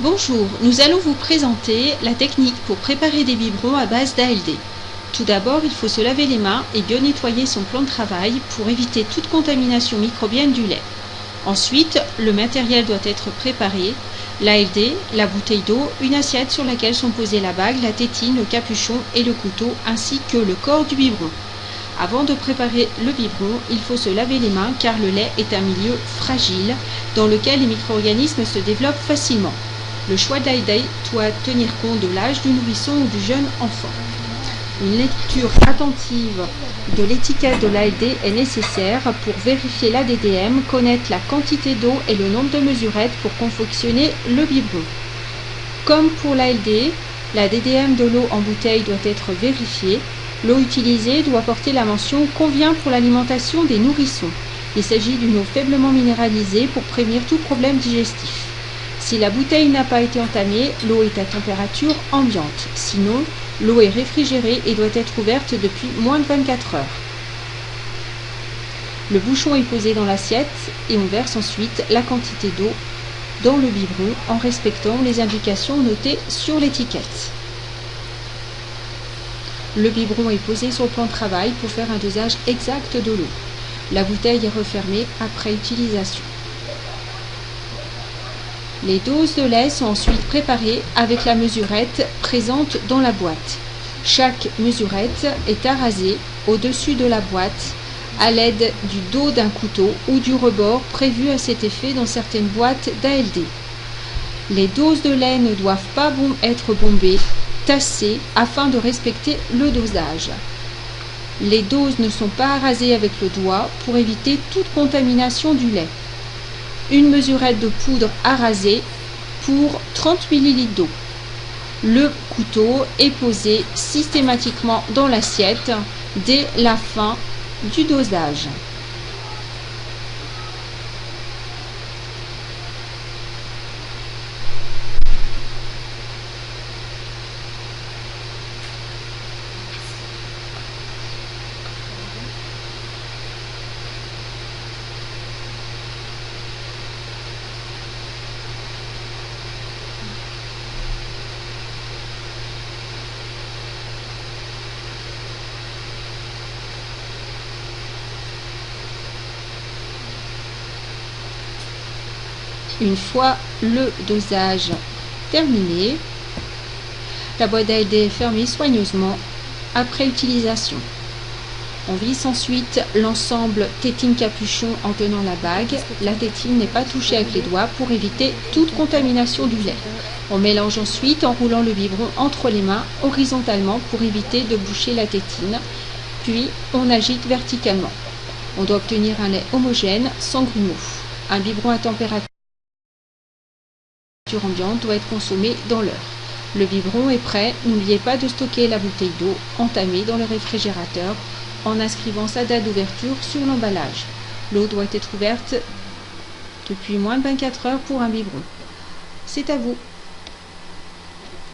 Bonjour, nous allons vous présenter la technique pour préparer des biberons à base d'ALD. Tout d'abord, il faut se laver les mains et bien nettoyer son plan de travail pour éviter toute contamination microbienne du lait. Ensuite, le matériel doit être préparé, l'ALD, la bouteille d'eau, une assiette sur laquelle sont posées la bague, la tétine, le capuchon et le couteau, ainsi que le corps du biberon. Avant de préparer le biberon, il faut se laver les mains car le lait est un milieu fragile dans lequel les micro-organismes se développent facilement. Le choix de l'ALD doit tenir compte de l'âge du nourrisson ou du jeune enfant. Une lecture attentive de l'étiquette de l'ALD est nécessaire pour vérifier l'ADDM, connaître la quantité d'eau et le nombre de mesurettes pour confectionner le biberon. Comme pour l'ALD, la DDM de l'eau en bouteille doit être vérifiée. L'eau utilisée doit porter la mention « Convient pour l'alimentation des nourrissons ». Il s'agit d'une eau faiblement minéralisée pour prévenir tout problème digestif. Si la bouteille n'a pas été entamée, l'eau est à température ambiante. Sinon, l'eau est réfrigérée et doit être ouverte depuis moins de 24 heures. Le bouchon est posé dans l'assiette et on verse ensuite la quantité d'eau dans le biberon en respectant les indications notées sur l'étiquette. Le biberon est posé sur le plan de travail pour faire un dosage exact de l'eau. La bouteille est refermée après utilisation. Les doses de lait sont ensuite préparées avec la mesurette présente dans la boîte. Chaque mesurette est arasée au-dessus de la boîte à l'aide du dos d'un couteau ou du rebord prévu à cet effet dans certaines boîtes d'ALD. Les doses de lait ne doivent pas être bombées, tassées afin de respecter le dosage. Les doses ne sont pas arasées avec le doigt pour éviter toute contamination du lait. Une mesurette de poudre arasée pour 30 ml d'eau. Le couteau est posé systématiquement dans l'assiette dès la fin du dosage. Une fois le dosage terminé, la boîte d'ALD est fermée soigneusement après utilisation. On visse ensuite l'ensemble tétine-capuchon en tenant la bague. La tétine n'est pas touchée avec les doigts pour éviter toute contamination du lait. On mélange ensuite en roulant le biberon entre les mains horizontalement pour éviter de boucher la tétine. Puis on agite verticalement. On doit obtenir un lait homogène sans grumeaux. Un biberon à température ambiante doit être consommé dans l'heure. Le biberon est prêt. N'oubliez pas de stocker la bouteille d'eau entamée dans le réfrigérateur en inscrivant sa date d'ouverture sur l'emballage. L'eau doit être ouverte depuis moins de 24 heures pour un biberon. C'est à vous.